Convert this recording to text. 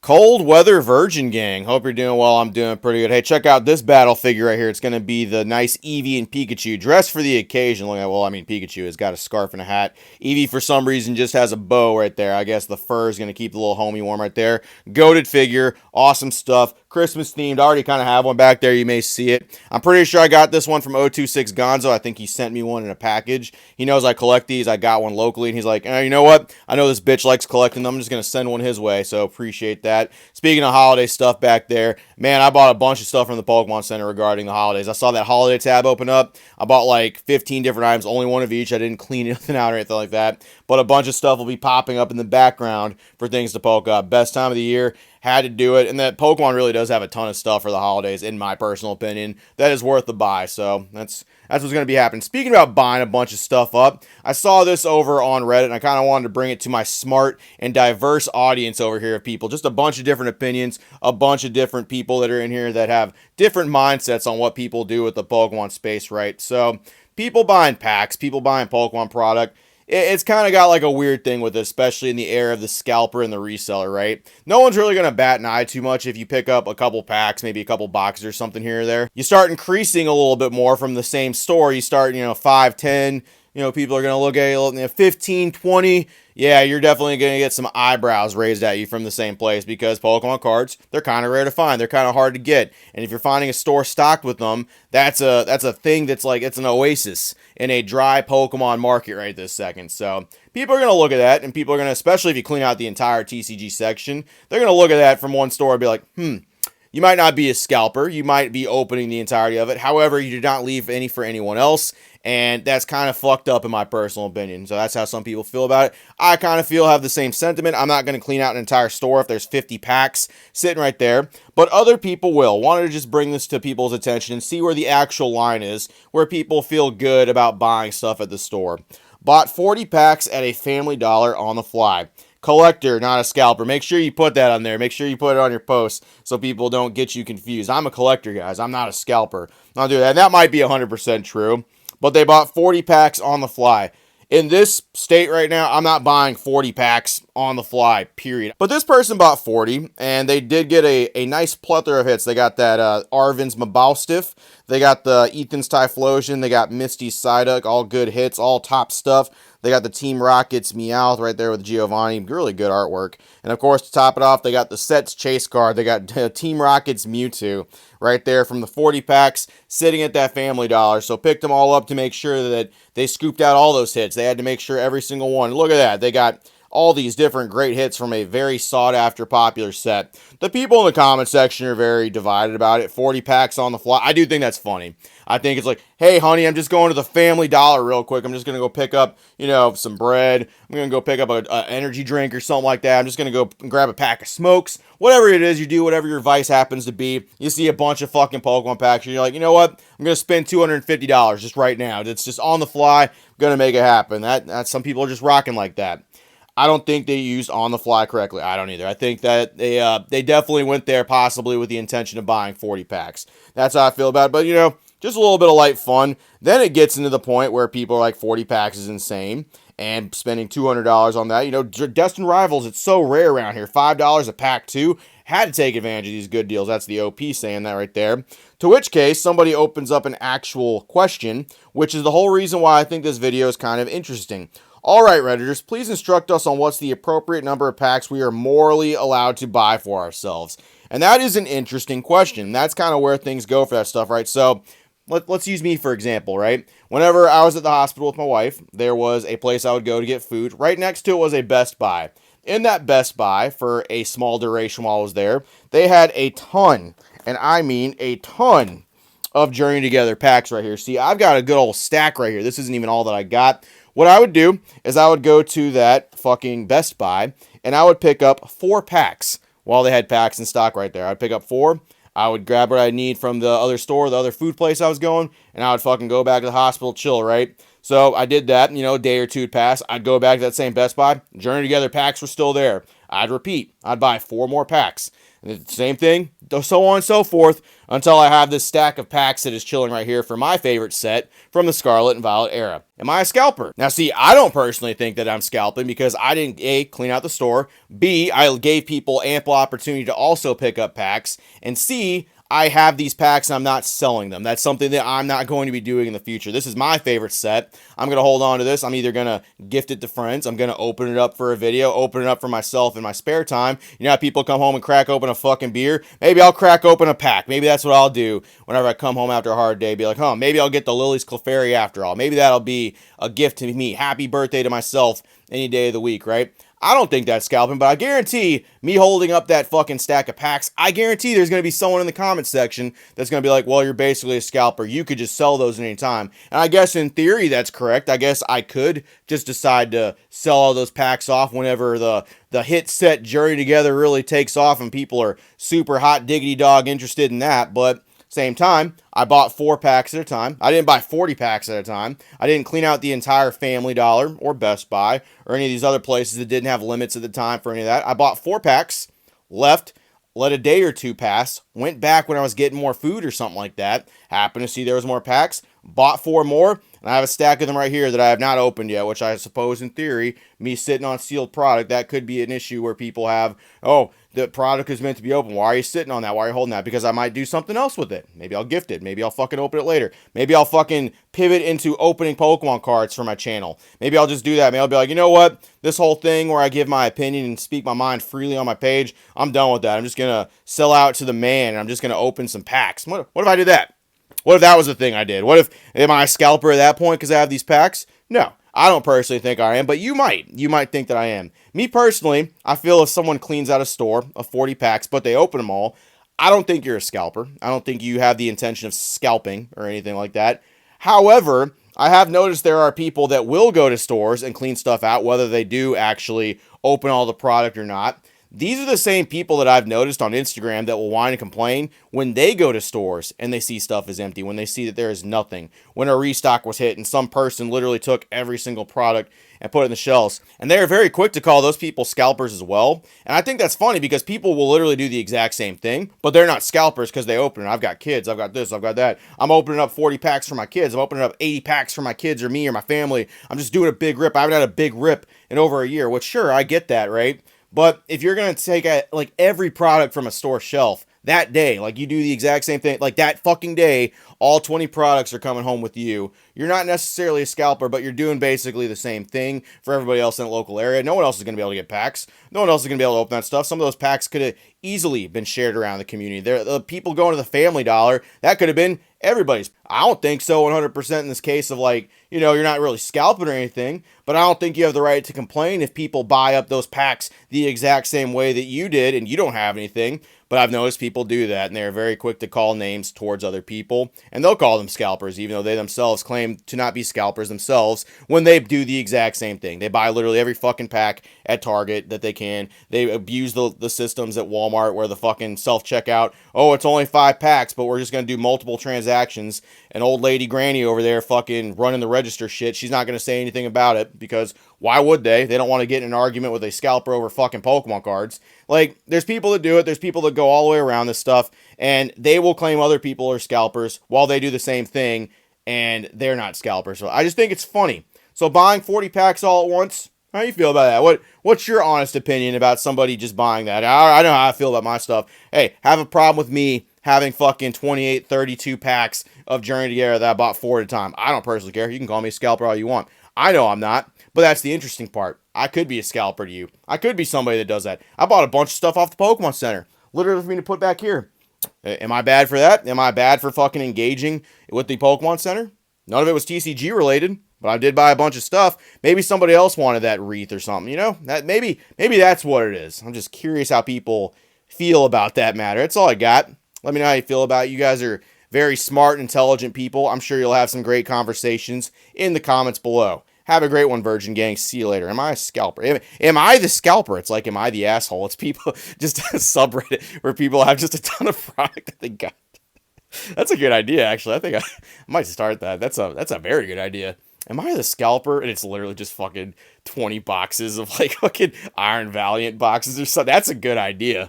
Cold Weather Virgin Gang. Hope you're doing well. I'm doing pretty good. Hey, check out this battle figure right here. It's going to be the nice Eevee and Pikachu dressed for the occasion. Look at, well, I mean, Pikachu has got a scarf and a hat. Eevee, for some reason, just has a bow right there. I guess the fur is going to keep the little homie warm right there. Goated figure. Awesome stuff. Christmas themed. Already kind of have one back there. You may see it. I'm pretty sure I got this one from 026 Gonzo. I think he sent me one in a package. He knows I collect these. I got one locally, and he's like, you know what? I know this bitch likes collecting them. I'm just going to send one his way, so appreciate that. Speaking of holiday stuff back there, man, I bought a bunch of stuff from the Pokemon Center regarding the holidays. I saw that holiday tab open up. I bought like 15 different items, only one of each. I didn't clean anything out or anything like that. But a bunch of stuff will be popping up in the background for things to poke up. Best time of the year. Had to do it. And that Pokemon really does have a ton of stuff for the holidays, in my personal opinion, that is worth the buy. So that's what's going to be happening. Speaking about buying a bunch of stuff up, I saw this over on Reddit, and I kind of wanted to bring it to my smart and diverse audience over here of people. Just a bunch of different opinions, a bunch of different people that are in here that have different mindsets on what people do with the Pokemon space, right? So people buying packs, people buying Pokemon product, it's kind of got like a weird thing with it, especially in the era of the scalper and the reseller, right? No one's really going to bat an eye too much if you pick up a couple packs, maybe a couple boxes or something here or there. You start increasing a little bit more from the same store. You start, 5, 10, people are going to look at you, 15, 20. Yeah, you're definitely going to get some eyebrows raised at you from the same place because Pokemon cards, they're kind of rare to find. They're kind of hard to get. And if you're finding a store stocked with them, that's a thing that's like, it's an oasis in a dry Pokemon market right this second. So people are going to look at that, and people are going to, especially if you clean out the entire TCG section, they're going to look at that from one store and be like, you might not be a scalper. You might be opening the entirety of it. However, you did not leave any for anyone else. And that's kind of fucked up in my personal opinion. So that's how some people feel about it. I kind of have the same sentiment. I'm not going to clean out an entire store if there's 50 packs sitting right there. But other people will. Wanted to just bring this to people's attention and see where the actual line is, where people feel good about buying stuff at the store. Bought 40 packs at a Family Dollar on the fly. Collector, not a scalper. Make sure you put that on there. Make sure you put it on your post so people don't get you confused. I'm a collector, guys. I'm not a scalper. I'll do that. And that might be 100% true. But they bought 40 packs on the fly. In this state right now, I'm not buying 40 packs on the fly, period. But this person bought 40, and they did get a nice plethora of hits. They got that Arvin's Mabaustiff. They got the Ethan's Typhlosion. They got Misty's Psyduck. All good hits, all top stuff. They got the Team Rockets Meowth right there with Giovanni. Really good artwork. And of course, to top it off, they got the Sets Chase card. They got Team Rockets Mewtwo right there from the 40 packs sitting at that Family Dollar. So picked them all up to make sure that they scooped out all those hits. They had to make sure every single one. Look at that. They got all these different great hits from a very sought-after popular set. The people in the comment section are very divided about it. 40 packs on the fly. I do think that's funny. I think it's like, hey, honey, I'm just going to the Family Dollar real quick. I'm just going to go pick up, some bread. I'm going to go pick up an energy drink or something like that. I'm just going to go grab a pack of smokes. Whatever it is you do, whatever your vice happens to be, you see a bunch of fucking Pokemon packs, and you're like, you know what? I'm going to spend $250 just right now. It's just on the fly. I'm going to make it happen. That some people are just rocking like that. I don't think they used on the fly correctly. I don't either. I think that they definitely went there possibly with the intention of buying 40 packs. That's how I feel about it. But, just a little bit of light fun. Then it gets into the point where people are like 40 packs is insane. And spending $200 on that. Destined Rivals, it's so rare around here. $5 a pack too. Had to take advantage of these good deals. That's the OP saying that right there. To which case, somebody opens up an actual question, which is the whole reason why I think this video is kind of interesting. Alright, Redditors, please instruct us on what's the appropriate number of packs we are morally allowed to buy for ourselves. And that is an interesting question. That's kind of where things go for that stuff, right? So, let's use me for example, right? Whenever I was at the hospital with my wife, there was a place I would go to get food. Right next to it was a Best Buy. In that Best Buy, for a small duration while I was there, they had a ton, and I mean a ton, of Journey Together packs right here. See, I've got a good old stack right here. This isn't even all that I got. What I would do is I would go to that fucking Best Buy, and I would pick up 4 packs while they had packs in stock right there. I'd pick up 4. I would grab what I need from the other store, the other food place I was going, and I would fucking go back to the hospital, chill, right? So I did that, a day or two would pass. I'd go back to that same Best Buy. Journey Together packs were still there. I'd repeat. I'd buy 4 more packs. And the same thing, so on and so forth, until I have this stack of packs that is chilling right here for my favorite set from the Scarlet and Violet era. Am I a scalper? Now, see, I don't personally think that I'm scalping because I didn't, A, clean out the store, B, I gave people ample opportunity to also pick up packs, and C, I have these packs and I'm not selling them. That's something that I'm not going to be doing in the future. This is my favorite set. I'm going to hold on to this. I'm either going to gift it to friends. I'm going to open it up for a video, open it up for myself in my spare time. You know how people come home and crack open a fucking beer? Maybe I'll crack open a pack. Maybe that's what I'll do whenever I come home after a hard day. Be like, maybe I'll get the Lily's Clefairy after all. Maybe that'll be a gift to me. Happy birthday to myself any day of the week, right? I don't think that's scalping, but I guarantee me holding up that fucking stack of packs, I guarantee there's going to be someone in the comment section that's going to be like, well, you're basically a scalper. You could just sell those at any time. And I guess in theory, that's correct. I guess I could just decide to sell all those packs off whenever the hit set Journey Together really takes off and people are super hot diggity dog interested in that. But same time, I bought 4 packs at a time. I didn't buy 40 packs at a time. I didn't clean out the entire Family Dollar or Best Buy or any of these other places that didn't have limits at the time for any of that. I bought 4 packs, left, let a day or two pass, went back when I was getting more food or something like that, happened to see there was more packs, bought 4 more, and I have a stack of them right here that I have not opened yet, which I suppose in theory, me sitting on sealed product, that could be an issue where people have, the product is meant to be open. Why are you sitting on that? Why are you holding that? Because I might do something else with it. Maybe I'll gift it. Maybe I'll fucking open it later. Maybe I'll fucking pivot into opening Pokemon cards for my channel. Maybe I'll just do that. Maybe I'll be like, you know what? This whole thing where I give my opinion and speak my mind freely on my page, I'm done with that. I'm just going to sell out to the man and I'm just going to open some packs. What if I did that? What if that was the thing I did? What if, am I a scalper at that point because I have these packs? No. I don't personally think I am, but you might. You might think that I am. Me personally, I feel if someone cleans out a store of 40 packs, but they open them all, I don't think you're a scalper. I don't think you have the intention of scalping or anything like that. However, I have noticed there are people that will go to stores and clean stuff out, whether they do actually open all the product or not. These are the same people that I've noticed on Instagram that will whine and complain when they go to stores and they see stuff is empty, when they see that there is nothing, when a restock was hit and some person literally took every single product and put it in the shelves. And they are very quick to call those people scalpers as well. And I think that's funny because people will literally do the exact same thing, but they're not scalpers because they open it. I've got kids. I've got this. I've got that. I'm opening up 40 packs for my kids. I'm opening up 80 packs for my kids or me or my family. I'm just doing a big rip. I haven't had a big rip in over a year, which sure, I get that, right? But if you're going to take like every product from a store shelf that day, like you do the exact same thing, like that fucking day, all 20 products are coming home with you. You're not necessarily a scalper, but you're doing basically the same thing for everybody else in the local area. No one else is going to be able to get packs. No one else is going to be able to open that stuff. Some of those packs could have easily been shared around the community. The people going to the Family Dollar, that could have been everybody's. I don't think so 100% in this case of like, you're not really scalping or anything, but I don't think you have the right to complain if people buy up those packs the exact same way that you did and you don't have anything. But I've noticed people do that, and they're very quick to call names towards other people, and they'll call them scalpers, even though they themselves claim to not be scalpers themselves, when they do the exact same thing. They buy literally every fucking pack at Target that they can. They abuse the systems at Walmart where the fucking self-checkout, it's only 5 packs, but we're just going to do multiple transactions. An old lady granny over there fucking running the register shit, she's not going to say anything about it, because why would they? They don't want to get in an argument with a scalper over fucking Pokemon cards. Like, there's people that do it. There's people that go all the way around this stuff, and they will claim other people are scalpers while they do the same thing, and they're not scalpers. So I just think it's funny. So buying 40 packs all at once, how do you feel about that? What's your honest opinion about somebody just buying that? I know how I feel about my stuff. Hey, have a problem with me having fucking 28, 32 packs of Journey Together that I bought 4 at a time. I don't personally care. You can call me a scalper all you want. I know I'm not, but that's the interesting part. I could be a scalper to you. I could be somebody that does that. I bought a bunch of stuff off the Pokemon Center, literally for me to put back here. Am I bad for that? Am I bad for fucking engaging with the Pokemon Center? None of it was TCG related, but I did buy a bunch of stuff. Maybe somebody else wanted that wreath or something, That maybe that's what it is. I'm just curious how people feel about that matter. That's all I got. Let me know how you feel about it. You guys are very smart, intelligent people. I'm sure you'll have some great conversations in the comments below. Have a great one, Virgin Gang. See you later. Am I a scalper? Am I the scalper? It's like, am I the asshole? It's people, just a subreddit where people have just a ton of product that they got. That's a good idea, actually. I think I might start that. That's a very good idea. Am I the Scalper? And it's literally just fucking 20 boxes of like fucking Iron Valiant boxes or something. That's a good idea.